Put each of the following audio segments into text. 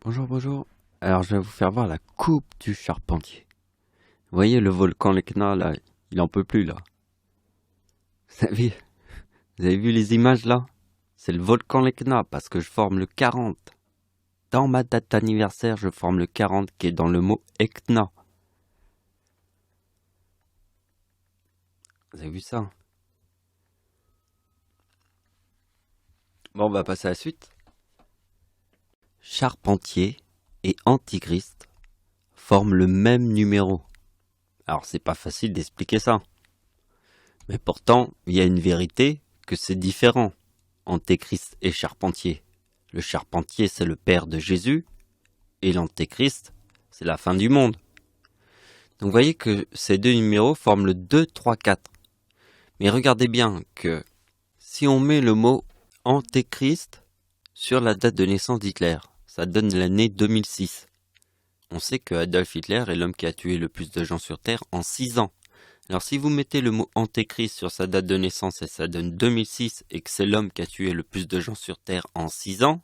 Bonjour, bonjour. Alors, je vais vous faire voir la coupe du charpentier. Vous voyez le volcan Lekna, là, il en peut plus, là. Vous avez, vous avez vu les images, là? C'est le volcan Lekna, parce que je forme le 40. Dans ma date d'anniversaire, je forme le 40, qui est dans le mot Ekna. Vous avez vu ça? Bon, on va passer à la suite. Charpentier et Antichrist forment le même numéro. Alors, c'est pas facile d'expliquer ça. Mais pourtant, il y a une vérité que c'est différent. Antéchrist et Charpentier. Le Charpentier, c'est le père de Jésus, et l'Antéchrist, c'est la fin du monde. Donc vous voyez que ces deux numéros forment le 2, 3, 4. Mais regardez bien que si on met le mot Antéchrist sur la date de naissance d'Hitler, ça donne l'année 2006. On sait que Adolf Hitler est l'homme qui a tué le plus de gens sur Terre en 6 ans. Alors si vous mettez le mot Antéchrist sur sa date de naissance et ça donne 2006 et que c'est l'homme qui a tué le plus de gens sur Terre en 6 ans,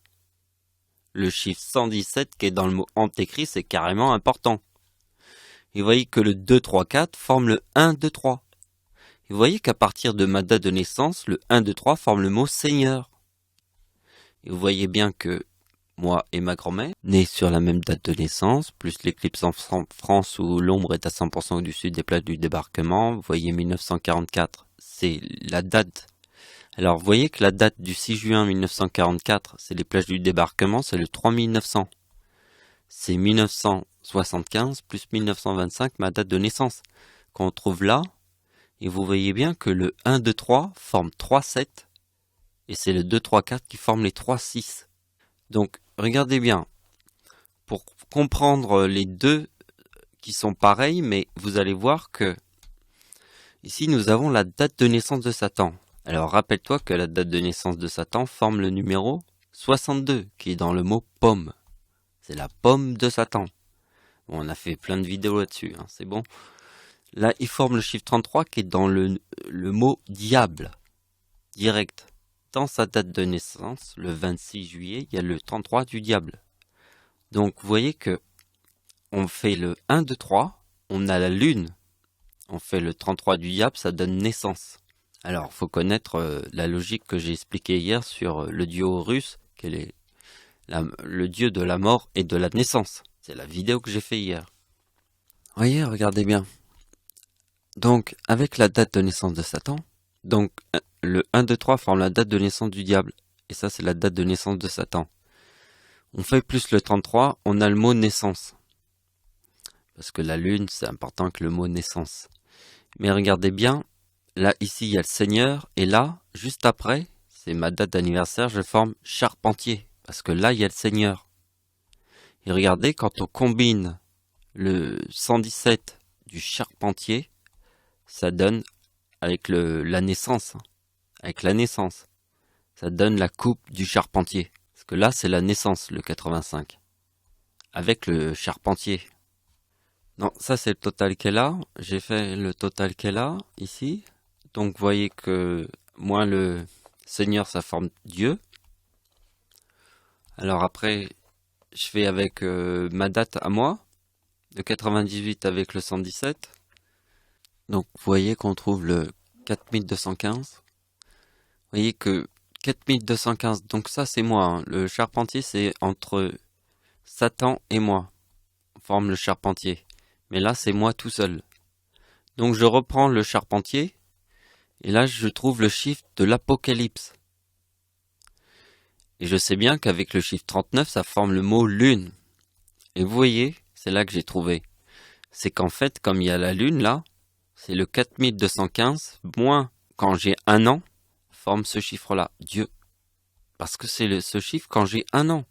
le chiffre 117 qui est dans le mot Antéchrist est carrément important. Et vous voyez que le 2, 3, 4 forme le 1, 2, 3. Et vous voyez qu'à partir de ma date de naissance, le 1, 2, 3 forme le mot Seigneur. Et vous voyez bien que moi et ma grand-mère, nés sur la même date de naissance, plus l'éclipse en France où l'ombre est à 100% au-dessus des plages du débarquement, vous voyez 1944, c'est la date. Alors vous voyez que la date du 6 juin 1944, c'est les plages du débarquement, c'est le 3900. C'est 1975 plus 1925, ma date de naissance, qu'on trouve là. Et vous voyez bien que le 1, 2, 3 forme 3, 7. Et c'est le 2, 3, 4 qui forme les 3, 6. Donc, regardez bien. Pour comprendre les deux qui sont pareils, mais vous allez voir que ici, nous avons la date de naissance de Satan. Alors, rappelle-toi que la date de naissance de Satan forme le numéro 62, qui est dans le mot pomme. C'est la pomme de Satan. Bon, on a fait plein de vidéos là-dessus, hein, c'est bon. Là, il forme le chiffre 33 qui est dans le mot diable, direct. Dans sa date de naissance, le 26 juillet, il y a le 33 du diable. Donc, vous voyez que on fait le 1, 2, 3, on a la lune. On fait le 33 du diable, ça donne naissance. Alors, faut connaître la logique que j'ai expliquée hier sur le dieu russe, qui est le dieu de la mort et de la naissance. C'est la vidéo que j'ai fait hier. Voyez, regardez bien. Donc, avec la date de naissance de Satan, donc le 1, 2, 3 forme la date de naissance du diable. Et ça, c'est la date de naissance de Satan. On fait plus le 33, on a le mot naissance. Parce que la lune, c'est important que le mot naissance. Mais regardez bien, là, ici, il y a le Seigneur. Et là, juste après, c'est ma date d'anniversaire, je forme Charpentier. Parce que là, il y a le Seigneur. Et regardez, quand on combine le 117 du Charpentier, ça donne avec la naissance. Avec la naissance. Ça donne la coupe du Charpentier. Parce que là, c'est la naissance, le 85. Avec le Charpentier. Non, ça c'est le total qu'elle a. J'ai fait le total qu'elle a, ici. Donc, vous voyez que moi, le Seigneur, ça forme Dieu. Alors après, je fais avec ma date à moi. Le 98 avec le 117. Donc, vous voyez qu'on trouve le 4215. Vous voyez que 4215, donc ça c'est moi. Hein. Le charpentier, c'est entre Satan et moi. On forme le charpentier. Mais là, c'est moi tout seul. Donc je reprends le charpentier. Et là, je trouve le chiffre de l'Apocalypse. Et je sais bien qu'avec le chiffre 39, ça forme le mot lune. Et vous voyez, c'est là que j'ai trouvé. C'est qu'en fait, comme il y a la lune là, c'est le 4215 moins quand j'ai 1 an, forme ce chiffre-là, Dieu. Parce que c'est ce chiffre quand j'ai 1 an.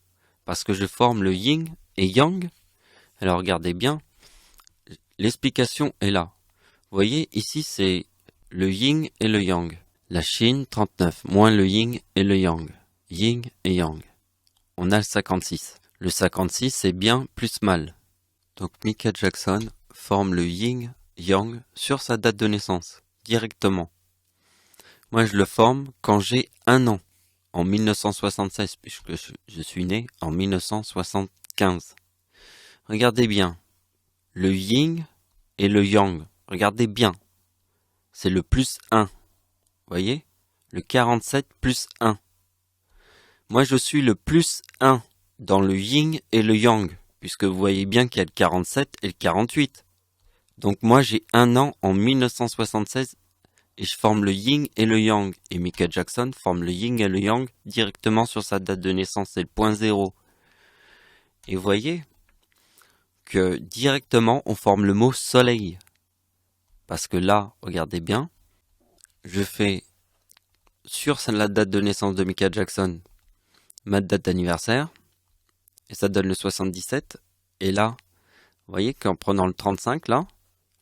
Parce que je forme le yin et yang. Alors regardez bien, l'explication est là. Vous voyez, ici c'est le yin et le yang. La Chine, 39, moins le yin et le yang. Yin et yang. On a le 56. Le 56, c'est bien plus mal. Donc Michael Jackson forme le yin yang sur sa date de naissance, directement. Moi, je le forme quand j'ai 1 an, en 1976, puisque je suis né en 1964. 15. Regardez bien. Le yin et le yang. Regardez bien. C'est le plus 1. Voyez? Le 47 plus 1. Moi, je suis le plus 1 dans le yin et le yang, puisque vous voyez bien qu'il y a le 47 et le 48. Donc moi, j'ai un an en 1976 et je forme le yin et le yang. Et Michael Jackson forme le yin et le yang directement sur sa date de naissance, c'est le point 0. Et vous voyez que directement, on forme le mot soleil. Parce que là, regardez bien, je fais sur la date de naissance de Michael Jackson, ma date d'anniversaire, et ça donne le 77, et là, vous voyez qu'en prenant le 35, là,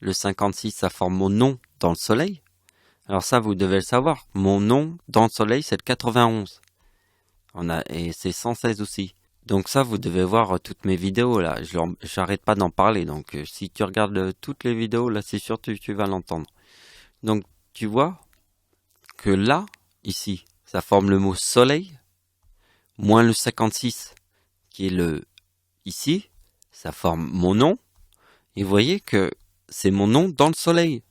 le 56, ça forme mon nom dans le soleil. Alors ça, vous devez le savoir, mon nom dans le soleil, c'est le 91. Et c'est 116 aussi. Donc ça, vous devez voir toutes mes vidéos, là, j'arrête pas d'en parler, donc si tu regardes toutes les vidéos, là, c'est sûr que tu vas l'entendre. Donc, tu vois que là, ici, ça forme le mot soleil, moins le 56, qui est le ici, ça forme mon nom, et vous voyez que c'est mon nom dans le soleil.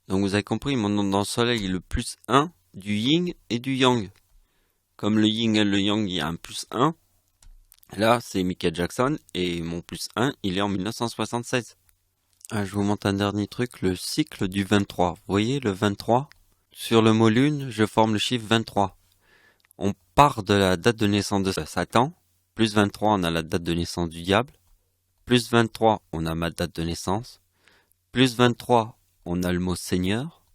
Donc vous avez compris, mon nom dans le soleil est le plus 1 du yin et du yang. Comme le yin et le yang, il y a un plus 1. Là, c'est Michael Jackson, et mon plus 1, il est en 1976. Ah, je vous montre un dernier truc, le cycle du 23. Vous voyez le 23 ? Sur le mot lune, je forme le chiffre 23. On part de la date de naissance de Satan. Plus 23, on a la date de naissance du diable. Plus 23, on a ma date de naissance. Plus 23, on a le mot Seigneur.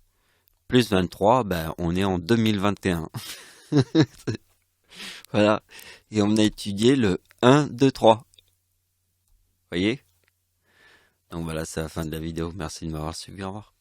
Plus 23, on est en 2021. Voilà. Et on a étudié le 1, 2, 3. Voyez ? Donc voilà, c'est la fin de la vidéo. Merci de m'avoir suivi. Au revoir.